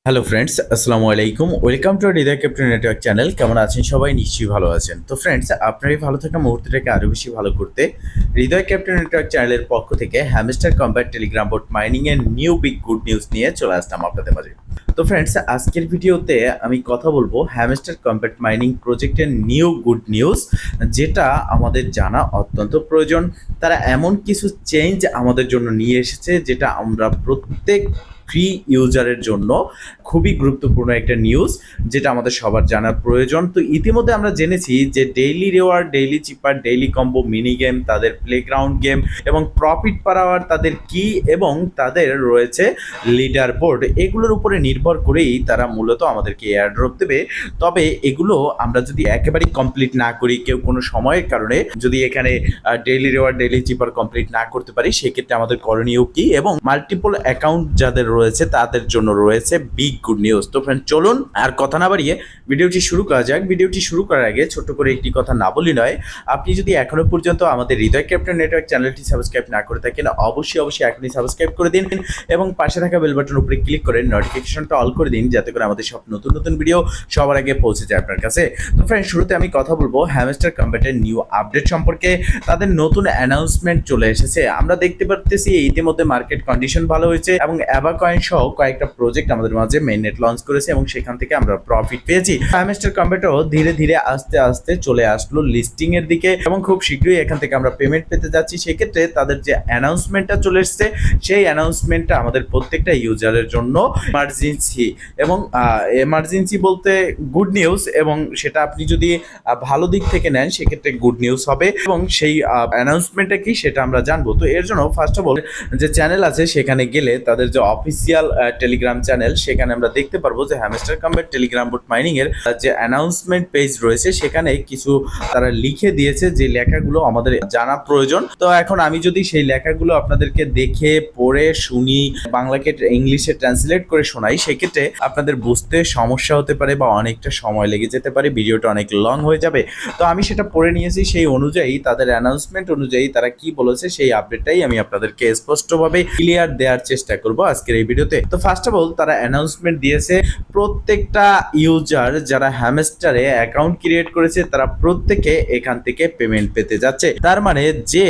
Hello friends, আসসালামু আলাইকুম। Welcome to Hridoy captain network channel. কেমন আছেন সবাই? নিশ্চয়ই ভালো আছেন। তো ফ্রেন্ডস, আপনার এই ভালো থাকা মুহূর্তটাকে আরও বেশি ভালো করতে হৃদয় ক্যাপ্টেন নেটওয়ার্ক চ্যানেলের পক্ষ থেকে hamster combat Telegram bot mining এর নিউ বিগ গুড নিউজ নিয়ে চলে আসলাম আপনাদের মাঝে। তো ফ্রেন্ডস, আজকের ভিডিওতে আমি কথা বলবো হ্যামস্টার কম্ব্যাট মাইনিং প্রজেক্টের নিউ গুড নিউজ, যেটা আমাদের জানা অত্যন্ত প্রয়োজন। তারা এমন কিছু চেঞ্জ আমাদের জন্য নিয়ে এসেছে যেটা আমরা প্রত্যেক ফ্রি ইউজারের জন্য খুবই গুরুত্বপূর্ণ একটা নিউজ, যেটা আমাদের সবার জানার প্রয়োজন। তো ইতিমধ্যে আমরা জেনেছি যে daily reward, daily cipher, daily combo, mini game, তাদের প্লেগ্রাউন্ড গেম এবং প্রফিট পার আওয়ার তাদের কি এবং তাদের রয়েছে লিডার বোর্ড, এগুলোর উপরে নির্ভর করেই তারা মূলত আমাদেরকে এয়ারড্রপ দেবে। তবে এগুলো আমরা যদি একেবারেই কমপ্লিট না করি, কেউ কোনো সময়ের কারণে যদি এখানে ডেইলি রিওয়ার্ড, ডেইলি চিপার কমপ্লিট না করতে পারি, সেক্ষেত্রে আমাদের করণীয় কি এবং মাল্টিপল অ্যাকাউন্ট যাদের রয়েছে তাদের জন্য রয়েছে বিগ গুড নিউজ। তো ফ্রেন্ড, চলুন আর কথা না বাড়িয়ে ভিডিওটি শুরু করা যাক। ভিডিওটি শুরু করার আগে ছোট্ট করে একটি কথা না বলি নয়, আপনি যদি এখনো পর্যন্ত আমাদের হৃদয় ক্যাপ্টেন নেটওয়ার্ক চ্যানেলটি সাবস্ক্রাইব না করে থাকেন, অবশ্যই এখনই সাবস্ক্রাইব করে দিন এবং পাশে থাকা বেল বাটন উপরে ক্লিক করে নোটিফিকেশনটা অল করে দিন, যাতে করে আমাদের সব নতুন নতুন ভিডিও সবার আগে পৌঁছে যায় আপনার কাছে। তো ফ্রেন্ড, শুরুতে আমি কথা বলবো হ্যামস্টার কম্ব্যাটের নিউ আপডেট সম্পর্কে। তাদের নতুন অ্যানাউন্সমেন্ট চলে এসেছে। আমরা দেখতে পারতেছি ইতিমধ্যে মার্কেট কন্ডিশন ভালো হয়েছে এবং অ্যাবা কয়েন সহ কয়েকটা প্রজেক্ট আমাদের মাঝে মেইননেট লঞ্চ করেছে এবং সেখান থেকে আমরা প্রফিট পেয়েছি। হ্যামস্টার কম্ব্যাটও ধীরে ধীরে আস্তে আস্তে চলে আসলো লিস্টিং এর দিকে এবং খুব শীঘ্রই এখান থেকে আমরা পেমেন্ট পেতে যাচ্ছি। সেক্ষেত্রে তাদের যে অ্যানাউন্সমেন্টটা চলে এসছে, সেই অ্যানাউন্সমেন্টটা আমাদের প্রত্যেকটা ইউজারের জন্য এমার্জেন্সি এবং এমার্জেন্সি বলতে গুড নিউজ, এবং সেটা আপনি যদি ভালো দিক থেকে নেন সেক্ষেত্রে গুড নিউজ হবে এবং সেই অ্যানাউন্সমেন্টটা কি সেটা আমরা জানবো। তো এর জন্য ফার্স্ট অফ অল যে চ্যানেল আছে সেখানে গেলে তাদের যে অফিসিয়াল টেলিগ্রাম চ্যানেল, সেখানে আমরা দেখতে পারবো যে hamster combat Telegram bot mining এর যে অ্যানাউন্সমেন্ট পেজ রয়েছে সেখানে কিছু তারা লিখে দিয়েছে যে লেখাগুলো আমাদের জানা প্রয়োজন। তো এখন আমি যদি সেই লেখাগুলো আপনাদেরকে দেখে পড়ে শুনি, বাংলাকে ইংলিশে ট্রান্সলেট করে শোনাই, সেক্ষেত্রে আপনাদের বুঝতে সমস্যা হতে পারে বা অনেকটা সময় লেগে যেতে পারে, ভিডিওটা অনেক লং হয়ে যাবে। তো আমি সেটা পড়ে নিয়েছি, সেই অনুযায়ী তাদের অ্যানাউন্সমেন্ট অনুযায়ী তারা কি বলেছে সেই আপডেটটাই আমি আপনাদেরকে স্পষ্টভাবে ক্লিয়ার দেওয়ার চেষ্টা করব আজকের এই ভিডিওতে। তো ফার্স্ট অফ অল তারা অ্যানাউন্সমেন্ট দিয়েছে প্রত্যেকটা ইউজার যারা হ্যামস্টারে অ্যাকাউন্ট ক্রিয়েট করেছে তারা প্রত্যেকে এখান থেকে পেমেন্ট পেতে যাচ্ছে। তার মানে যে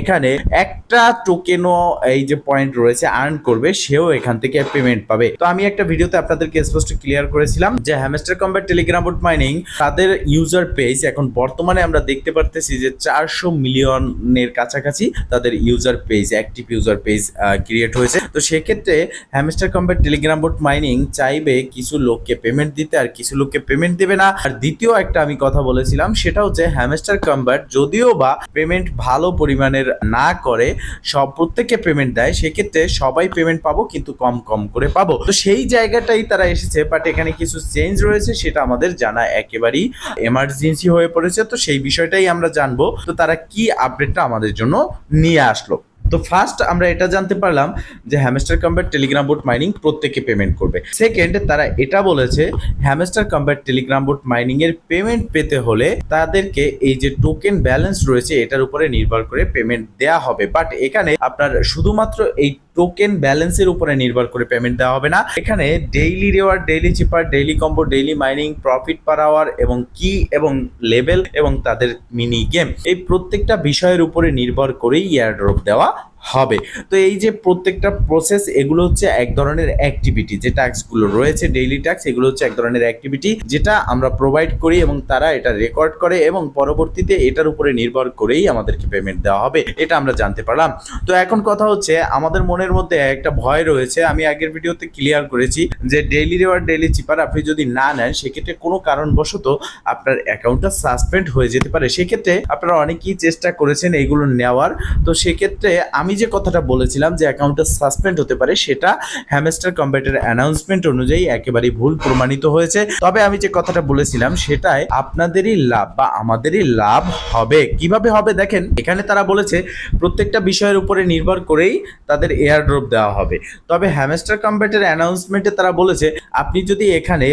এখানে একটা টোকেনও এই যে পয়েন্ট রয়েছে আর্ন করবে, সেও এখান থেকে পেমেন্ট পাবে। তো আমি একটা ভিডিওতে আপনাদেরকে স্পষ্ট ক্লিয়ার করেছিলাম যে hamster combat Telegram bot mining তাদের ইউজার পেজ এখন বর্তমানে আমরা দেখতে পারতেছি যে 400 মিলিয়নের কাছাকাছি তাদের user page, active user page create হয়েছে। তো সেক্ষেত্রে hamster combat Telegram bot mining চাইবে কিছু লোককে পেমেন্ট দিতে আর কিছু লোককে পেমেন্ট দেবে না। আর দ্বিতীয় একটা আমি কথা বলেছিলাম, সেটা হচ্ছে হ্যামস্টার কম্ব্যাট যদিও বা পেমেন্ট ভালো পরিমাণের না করে, সব প্রত্যেককে পেমেন্ট দেয়, সেক্ষেত্রে সবাই পেমেন্ট পাবো কিন্তু কম কম করে পাবো। তো সেই জায়গাটাই তারা এসেছে, বাট এখানে কিছু চেঞ্জ রয়েছে, সেটা আমাদের জানা একেবারেই এমার্জেন্সি হয়ে পড়েছে। তো সেই বিষয়টাই আমরা জানবো, তো তারা কি আপডেটটা আমাদের জন্য নিয়ে আসলো। তো ফার্স্ট আমরা এটা জানতে পারলাম যে hamster combat Telegram bot mining প্রত্যেককে পেমেন্ট করবে। সেকেন্ড, তারা এটা বলেছে hamster combat Telegram bot mining এর পেমেন্ট পেতে হলে তাদেরকে এই যে টোকেন ব্যালেন্স রয়েছে এটার উপরে নির্ভর করে পেমেন্ট দেয়া হবে। বাট এখানে আপনার শুধুমাত্র এই টোকেন ব্যালেন্সের উপরে নির্ভর করে পেমেন্ট দেওয়া হবে না, এখানে daily reward, daily cipher, daily combo, daily mining, profit per hour এবং কি এবং লেভেল এবং তাদের মিনি গেম, এই প্রত্যেকটা বিষয়ের উপরে নির্ভর করেই এয়ারড্রপ দেওয়া হবে। তো এই যে প্রত্যেকটা প্রসেস, এগুলো হচ্ছে এক ধরনের অ্যাক্টিভিটি, যে টাস্কগুলো রয়েছে ডেইলি টাস্ক, এগুলো হচ্ছে এক ধরনের অ্যাক্টিভিটি যেটা আমরা প্রোভাইড করি এবং তারা এটা রেকর্ড করে এবং পরবর্তীতে এটার উপরে নির্ভর করেই আমাদেরকে পেমেন্ট দেওয়া হবে, এটা আমরা জানতে পারলাম। তো এখন কথা হচ্ছে আমাদের মনের মধ্যে একটা ভয় রয়েছে, আমি আগের ভিডিওতে ক্লিয়ার করেছি যে ডেইলি রিওয়ার্ড, ডেইলি চিপার আপনি যদি না নেন সেক্ষেত্রে কোনো কারণবশত আপনার অ্যাকাউন্টটা সাসপেন্ড হয়ে যেতে পারে। সেক্ষেত্রে আপনারা অনেকেই চেষ্টা করেছেন এইগুলো নেওয়ার। তো সেক্ষেত্রে আমি যে কথাটা বলেছিলাম যে অ্যাকাউন্টটা সাসপেন্ড হতে পারে, সেটা হ্যামস্টার কম্ব্যাটের অ্যানাউন্সমেন্ট অনুযায়ী একেবারেই ভুল প্রমাণিত হয়েছে। তবে আমি যে কথাটা বলেছিলাম সেটাই আপনাদেরই লাভ বা আমাদেরই লাভ হবে। কিভাবে হবে দেখেন, এখানে তারা বলেছে প্রত্যেকটা বিষয়ের উপরে নির্ভর করেই তাদের এয়ারড্রপ দেওয়া হবে। তবে হ্যামস্টার কম্ব্যাটের অ্যানাউন্সমেন্টে তারা বলেছে আপনি যদি এখানে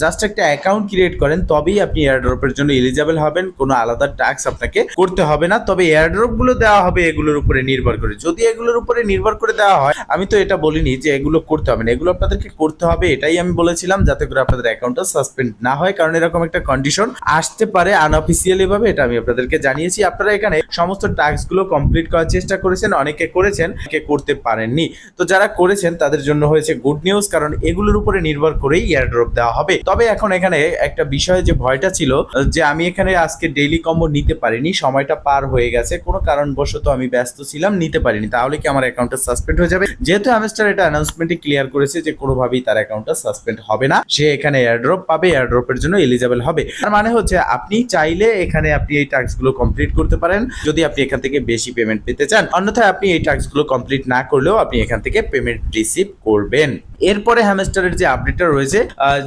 জাস্ট একটা অ্যাকাউন্ট ক্রিয়েট করেন তবেই আপনি এয়ারড্রপের জন্য এলিজিবল হবেন, কোনো আলাদা টাস্ক আপনাকে করতে হবে না। তবে এয়ারড্রপগুলো দেওয়া হবে এগুলোর উপরে নির্ভর করে। যদি এগুলোর উপরে নির্ভর করে দেওয়া হয়, আমি তো এটা বলিনি যে এগুলো করতে হবে না, এগুলো আপনাদেরকে করতে হবে, এটাই আমি বলেছিলাম, যাতে করে আপনাদের অ্যাকাউন্টটা সাসপেন্ড না হয়, কারণ এরকম একটা কন্ডিশন আসতে পারে আনঅফিসিয়ালি ভাবে, এটা আমি আপনাদেরকে জানিয়েছি। আপনারা এখানে সমস্ত টাস্কগুলো কমপ্লিট করার চেষ্টা করেছেন, অনেকে করেছেন, অনেকে করতে পারেননি। তো যারা করেছেন তাদের জন্য হয়েছে গুড নিউজ, কারণ এগুলোর উপরে নির্ভর করেই এয়ারড্রপ দেওয়া হবে। তবে এখন এখানে একটা বিষয় যে ভয়টা ছিল যে আমি এখানে আজকে ডেইলি কম্বো নিতে পারিনি, সময়টা পার হয়ে গেছে, কোনো কারণবশত আমি ব্যস্ত ছিলাম, নিতে পারিনি, তাহলে কি আমার অ্যাকাউন্টটা সাসপেন্ড হয়ে যাবে? যেহেতু হ্যামস্টার এটা অ্যানাউন্সমেন্টে ক্লিয়ার করেছে যে কোনোভাবেই তার অ্যাকাউন্টটা সাসপেন্ড হবে না, সে এখানে এয়ারড্রপ পাবে, এয়ারড্রপের জন্য এলিজিবল হবে। তার মানে হচ্ছে আপনি চাইলে এখানে আপনি এই টাস্কগুলো কমপ্লিট করতে পারেন যদি আপনি এখান থেকে বেশি পেমেন্ট পেতে চান, অন্যথায় আপনি এই টাস্কগুলো কমপ্লিট না করলেও আপনি এখান থেকে পেমেন্ট রিসিভ করবেন। এরপরে হ্যামস্টারের যে আপডেটটা রয়েছে,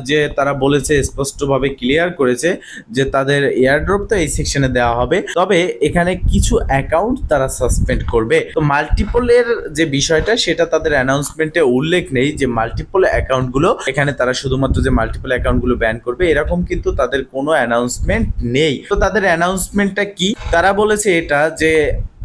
যে তারা বলেছে, স্পষ্টভাবে ক্লিয়ার করেছে যে তাদের এয়ারড্রপ তো এই সেকশনে দেওয়া হবে, তবে এখানে কিছু অ্যাকাউন্ট তারা সাসপেন্ড করবে। তো মাল্টিপলের যে বিষয়টা সেটা তাদের অ্যানাউন্সমেন্টে উল্লেখ নেই যে মাল্টিপল অ্যাকাউন্টগুলো এখানে তারা শুধুমাত্র যে মাল্টিপল অ্যাকাউন্টগুলো ব্যান করবে এরকম কিন্তু তাদের কোনো অ্যানাউন্সমেন্ট নেই। তো তাদের অ্যানাউন্সমেন্টটা কি? তারা বলেছে এটা যে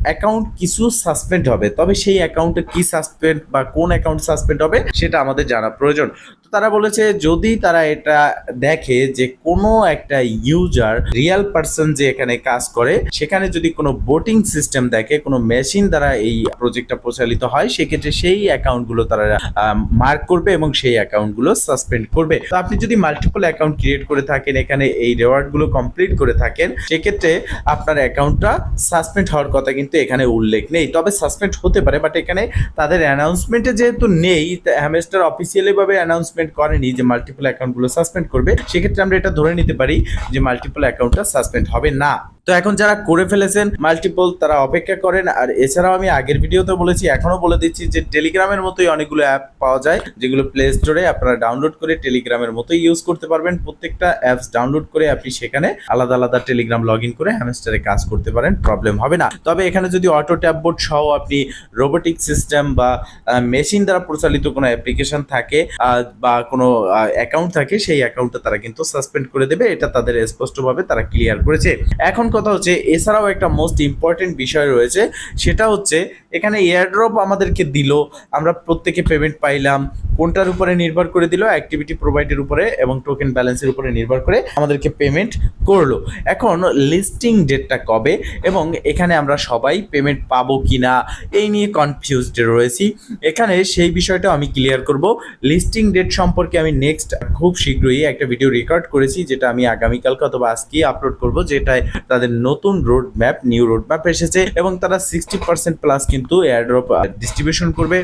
অ্যাকাউন্ট কিছু সাসপেন্ড হবে, তবে সেই অ্যাকাউন্টে কি সাসপেন্ড বা কোন অ্যাকাউন্ট সাসপেন্ড হবে সেটা আমাদের জানা প্রয়োজন। তো তারা বলেছে যদি তারা এটা দেখে যে কোনো একটা ইউজার রিয়েল পারসন যে এখানে কাজ করে সেখানে যদি কোনো ভোটিং সিস্টেম দেখে, কোনো মেশিন দ্বারা এই প্রজেক্টটা পরিচালিত হয়, সেক্ষেত্রে সেই অ্যাকাউন্টগুলো তারা মার্ক করবে এবং সেই অ্যাকাউন্টগুলো সাসপেন্ড করবে। তো আপনি যদি মাল্টিপল অ্যাকাউন্ট ক্রিয়েট করে থাকেন, এখানে এই রিওয়ার্ডগুলো কমপ্লিট করে থাকেন, সেক্ষেত্রে আপনার অ্যাকাউন্টটা সাসপেন্ড হওয়ার কথা কিন্তু এখানে উল্লেখ নেই, তবে সাসপেন্ড হতে পারে। বাট এখানে তাদের অ্যানাউন্সমেন্টে যেহেতু নেই, হ্যামস্টার অফিসিয়ালি ভাবে অ্যানাউন্সমেন্ট করেনি যে মাল্টিপল অ্যাকাউন্টগুলো সাসপেন্ড করবে, সেক্ষেত্রে আমরা এটা ধরে নিতে পারি যে মাল্টিপল অ্যাকাউন্টটা সাসপেন্ড হবে না। তো এখন যারা করে ফেলেছেন মাল্টিপল তারা অপেক্ষা করেন। আর এছাড়াও আমি আগের ভিডিওতে বলেছি, এখনো বলে দিচ্ছি যে টেলিগ্রামের মতোই অনেকগুলো অ্যাপ পাওয়া যায় যেগুলো প্লে স্টোরে আপনারা ডাউনলোড করে টেলিগ্রামের মতোই ইউজ করতে পারবেন। প্রত্যেকটা অ্যাপস ডাউনলোড করে আপনি সেখানে আলাদা আলাদা টেলিগ্রাম লগ ইন করে হ্যামস্টারে কাজ করতে পারেন, প্রবলেম হবে না। তবে এখানে যদি অটো ট্যাববোর্ড সহ আপনি রোবোটিক সিস্টেম বা মেশিন দ্বারা পরিচালিত কোনো অ্যাপ্লিকেশন থাকে বা কোনো অ্যাকাউন্ট থাকে, সেই অ্যাকাউন্টটা তারা কিন্তু সাসপেন্ড করে দেবে, এটা তাদের স্পষ্টভাবে তারা ক্লিয়ার করেছে। এখন কথা হচ্ছে এছাড়াও একটা মোস্ট ইম্পর্টেন্ট বিষয় রয়েছে, সেটা হচ্ছে এখানে এয়ারড্রপ আমাদেরকে দিল, আমরা প্রত্যেকে পেমেন্ট পাইলাম, কোনটার উপরে নির্ভর করে দিল? অ্যাক্টিভিটি প্রোভাইডের উপরে এবং টোকেন ব্যালেন্সের উপরে নির্ভর করে আমাদেরকে পেমেন্ট করলো। এখন লিস্টিং ডেটটা কবে এবং এখানে আমরা সবাই পেমেন্ট পাবো কিনা এই নিয়ে কনফিউজড রয়েছি। এখানে সেই বিষয়টা আমি ক্লিয়ার করব। লিস্টিং ডেট সম্পর্কে আমি নেক্সট খুব শীঘ্রই একটা ভিডিও রেকর্ড করেছি, যেটা আমি আগামীকালকে অথবা আজকেই আপলোড করব, যেটায় তাদের নতুন নিউ রোড ম্যাপ এসেছে এবং তারা 60% প্লাস কিন্তু এয়ারড্রপ ডিস্ট্রিবিউশন করবে।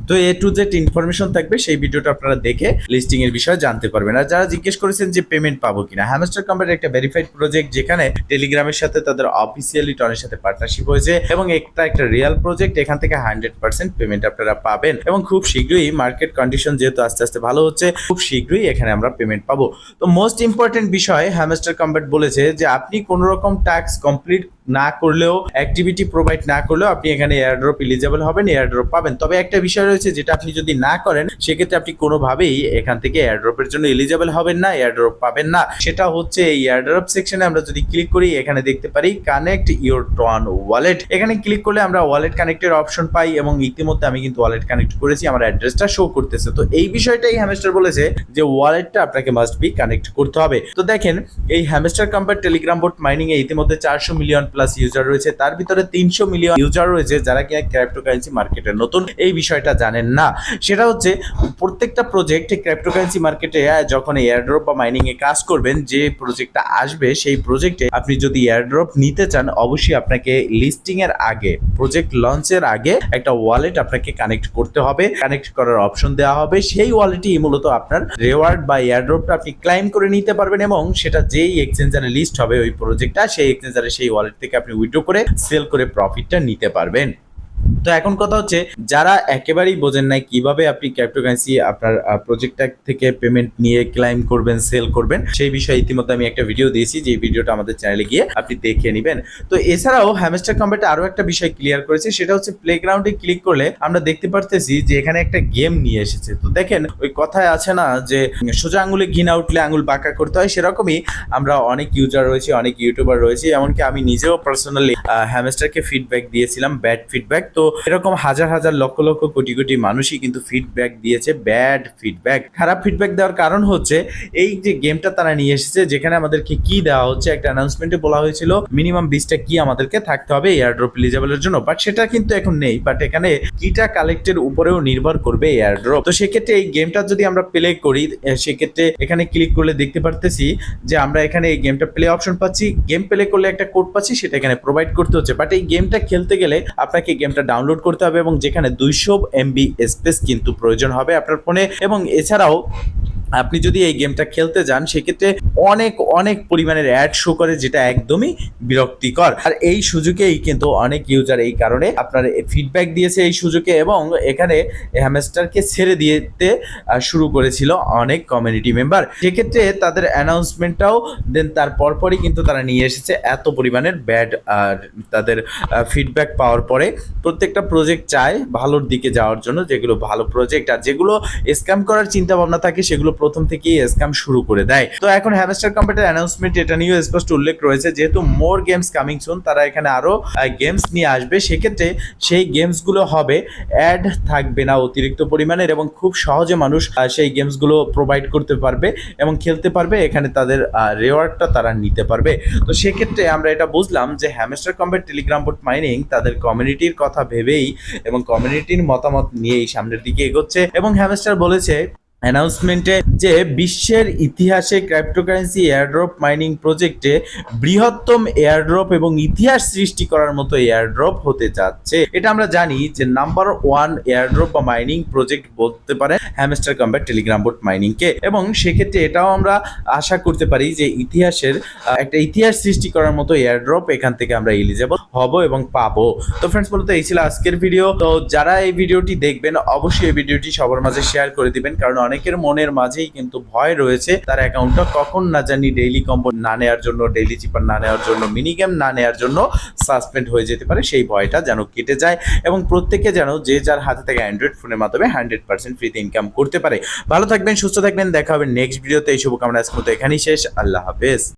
তো এ টু জেড ইনফরমেশন থাকবে, সেই ভিডিওটা আপনারা দেখে লিস্টিং এর বিষয়ে জানতে পারবেন। আর যারা জিজ্ঞেস করেছেন যে পেমেন্ট পাবো কিনা, হ্যামস্টার কম্বাইন্ড একটা ভেরিফাইড প্রজেক্ট যেখানে টেলিগ্রামের সাথে তাদের অফিসিয়ালি টনের সাথে পার্টনারশিপ হয়েছে এবং একটা রিয়েল প্রজেক্ট, এখান থেকে 100% পেমেন্ট আপনারা পাবেন এবং খুব শীঘ্রই মার্কেট কন্ডিশন যেহেতু আস্তে আস্তে ভালো হচ্ছে, খুব শীঘ্রই এখানে আমরা পেমেন্ট পাবো। তো মোস্ট ইম্পর্টেন্ট বিষয়, হ্যামস্টার কম্বাইন্ড বলেছে যে আপনি কোনো রকম টাস্ক কমপ্লিট না করলেও, অ্যাক্টিভিটি প্রোভাইড না করলেও আপনি এখানে এয়ারড্রপ এলিজিবল হবেন, এয়ারড্রপ পাবেন। তবে একটা বিষয় রয়েছে যেটা আপনি যদি না করেন সেক্ষেত্রে আপনি কোনোভাবেই এখান থেকে এয়ারড্রপের জন্য এলিজিবল হবেন না, এয়ারড্রপ পাবেন না। সেটা হচ্ছে এই এয়ারড্রপ সেকশনে আমরা যদি ক্লিক করি, এখানে দেখতে পারি কানেক্ট ইউর টন ওয়ালেট। এখানে ক্লিক করলে আমরা ওয়ালেট কানেক্টের অপশন পাই এবং ইতিমধ্যে আমি কিন্তু ওয়ালেট কানেক্ট করেছি, আমার অ্যাড্রেসটা শো করতেছে। তো এই বিষয়টাই হ্যামস্টার বলেছে যে ওয়ালেটটা আপনাকে মাস্ট বি কানেক্ট করতে হবে। তো দেখেন এই Hamster combined Telegram bot mining এ ইতিমধ্যে 400 মিলিয়ন প্লাস ইউজার রয়েছে, তার ভিতরে 300 মিলিয়ন ইউজার রয়েছে যারা কি ক্রিপ্টোকারেন্সি মার্কেটে নতুন, এই বিষয়টা জানেন না। সেটা হচ্ছে প্রত্যেকটা প্রজেক্ট ক্রিপ্টোকারেন্সি মার্কেটে যখন এয়ারড্রপ বা মাইনিং এ কাজ করবেন, যে প্রজেক্টটা আসবে সেই প্রজেক্টে আপনি যদি এয়ারড্রপ নিতে চান, অবশ্যই আপনাকে লিস্টিং এর আগে, প্রজেক্ট লঞ্চের আগে একটা ওয়ালেট আপনাকে কানেক্ট করতে হবে, কানেক্ট করার অপশন দেওয়া হবে। সেই ওয়ালেটই মূলত আপনার রিওয়ার্ড বা এয়ারড্রপটা আপনি ক্লাইম করে নিতে পারবেন এবং সেটা যেই এক্সচেঞ্জারে লিস্ট হবে ওই প্রজেক্টটা, সেই এক্সচেঞ্জারে সেই ওয়ালেট থেকে আপনি উইথড্র করে সেল করে প্রফিটটা নিতে পারবেন। তো এখন কথা হচ্ছে যারা একেবারেই বোঝেন নাই কিভাবে আপনি ক্রিপ্টোকারেন্সি আপনার প্রজেক্টটা থেকে পেমেন্ট নিয়ে ক্লাইম করবেন, সেল করবেন, সেই বিষয়ে ইতিমধ্যে আমি একটা ভিডিও দিয়েছি, যে ভিডিওটা আমাদের চ্যানেলে গিয়ে আপনি দেখে নেবেন। তো এছাড়াও হ্যামস্টার কম্বাইন্ড আরো একটা বিষয় ক্লিয়ার করেছে, সেটা হচ্ছে প্লেগ্রাউন্ডে ক্লিক করলে আমরা দেখতে পারতেছি যে এখানে একটা গেম নিয়ে এসেছে। তো দেখেন ওই কথায় আছে না যে সোজা আঙুলে ঘি না উঠলে আঙুল বাঁকা করতে হয়, সেরকমই আমরা অনেক ইউজার রয়েছে, অনেক ইউটিউবার রয়েছে, এমনকি আমি নিজেও পার্সোনালি হ্যামস্টারকে ফিডব্যাক দিয়েছিলাম, ব্যাড ফিডব্যাক। তো তো এরকম হাজার হাজার লক্ষ লক্ষ কোটি কোটি মানুষই কিন্তু ফিডব্যাক দিয়েছে, ব্যাড ফিডব্যাক। খারাপ ফিডব্যাক দেওয়ার কারণ হচ্ছে এই যে গেমটা তারা নিয়ে এসেছে, যেখানে আমাদেরকে কি দেওয়া হচ্ছে, একটা অ্যানাউন্সমেন্টে বলা হয়েছিল মিনিমাম 20টা কি আমাদেরকে থাকতে হবে এয়ারড্রপ এলিজেবলের জন্য, বাট সেটা কিন্তু এখন নেই। বাট এখানে কিটা কালেক্টের উপরেও নির্ভর করবে এয়ারড্রপ। তো সেক্ষেত্রে এই গেমটা যদি আমরা প্লে করি, সেক্ষেত্রে এখানে ক্লিক করলে দেখতে পারতেছি যে আমরা এখানে এই গেমটা প্লে অপশন পাচ্ছি, গেম প্লে করলে একটা কোড পাচ্ছি, সেটা এখানে প্রোভাইড করতে হচ্ছে। বাট এই গেমটা খেলতে গেলে আপনাকে গেমটা ডাউনলোড করতে হবে এবং যেখানে 200 MB স্পেস কিন্তু প্রয়োজন হবে আপনার ফোনে। এবং এছাড়াও আপনি যদি এই গেমটা খেলতে যান সেক্ষেত্রে অনেক অনেক পরিমাণের অ্যাড শো করে, যেটা একদমই বিরক্তিকর। আর এই সুযোগেই কিন্তু অনেক ইউজার এই কারণে আপনার ফিডব্যাক দিয়েছে এই সুযোগে, এবং এখানে হ্যামস্টারকে ছেড়ে দিতে শুরু করেছিল অনেক কমিউনিটি মেম্বার। সেক্ষেত্রে তাদের অ্যানাউন্সমেন্টটাও দেন তার পরপরই কিন্তু তারা নিয়ে এসেছে এত পরিমাণের ব্যাড। আর তাদের ফিডব্যাক পাওয়ার পরে প্রত্যেকটা প্রজেক্ট চায় ভালোর দিকে যাওয়ার জন্য, যেগুলো ভালো প্রজেক্ট আর যেগুলো স্ক্যাম করার চিন্তা ভাবনা থাকে সেগুলো প্রথম থেকেই স্ক্যাম শুরু করে দেয়। তো এখন হ্যামস্টার কম্পিউটার অ্যানাউন্সমেন্ট এটা নিয়েও স্পষ্ট উল্লেখ রয়েছে, যেহেতু মোর গেমস কামিং সুন, তারা এখানে আরো গেমস নিয়ে আসবে। সেক্ষেত্রে সেই গেমসগুলো হবে অ্যাড থাকবে না অতিরিক্ত পরিমাণের, এবং খুব সহজে মানুষ সেই গেমসগুলো প্রোভাইড করতে পারবে এবং খেলতে পারবে। এখানে তাদের রেওয়ার্ডটা তারা নিতে পারবে। তো সেক্ষেত্রে আমরা এটা বুঝলাম যে hamster computer Telegram bot mining তাদের কমিউনিটির কথা ভেবেই এবং কমিউনিটির মতামত নিয়েই সামনের দিকে এগোচ্ছে। এবং হ্যামস্টার বলেছে অ্যানাউন্সমেন্টে যে বিশ্বের ইতিহাসে ক্রিপ্টোকারেন্সি এয়ারড্রপ মাইনিং প্রজেক্টে বৃহত্তম এয়ারড্রপ এবং ইতিহাস সৃষ্টি করার মতো এয়ারড্রপ হতে যাচ্ছে। এটা আমরা জানি যে নাম্বার 1 এয়ারড্রপ বা মাইনিং প্রজেক্ট বলতে পারে হ্যামস্টার কম্পিউটার টেলিগ্রাম বোট মাইনিংকে। এবং সেক্ষেত্রে এটাও আমরা আশা করতে পারি যে ইতিহাসের একটা ইতিহাস সৃষ্টি করার মতো এয়ারড্রপ এখান থেকে আমরা এলিজেবল হব এবং পাবো। তো ফ্রেন্ডস, বলতে এই ছিল আজকের ভিডিও। তো যারা এই ভিডিওটি দেখবেন অবশ্যই এই ভিডিওটি সবার মাঝে শেয়ার করে দিবেন, কারণ অনেকের মনের মাঝেই কিন্তু ভয় রয়েছে তার অ্যাকাউন্টটা কখন না জানি ডেইলি কম্বো না নেওয়ার জন্য, ডেইলি চিপার না নেওয়ার জন্য, মিনি গেম না নেওয়ার জন্য সাসপেন্ড হয়ে যেতে পারে। সেই ভয়টা যেন কেটে যায় এবং প্রত্যেকে যেন যে যার হাতে থেকে অ্যান্ড্রয়েড ফোনের মাধ্যমে 100% ফ্রিতে ইনকাম করতে পারে। ভালো থাকবেন, সুস্থ থাকবেন, দেখা হবে নেক্সট ভিডিওতে। এই শুভকামনা আজকের মতো এখানেই শেষ। আল্লাহ হাফেজ।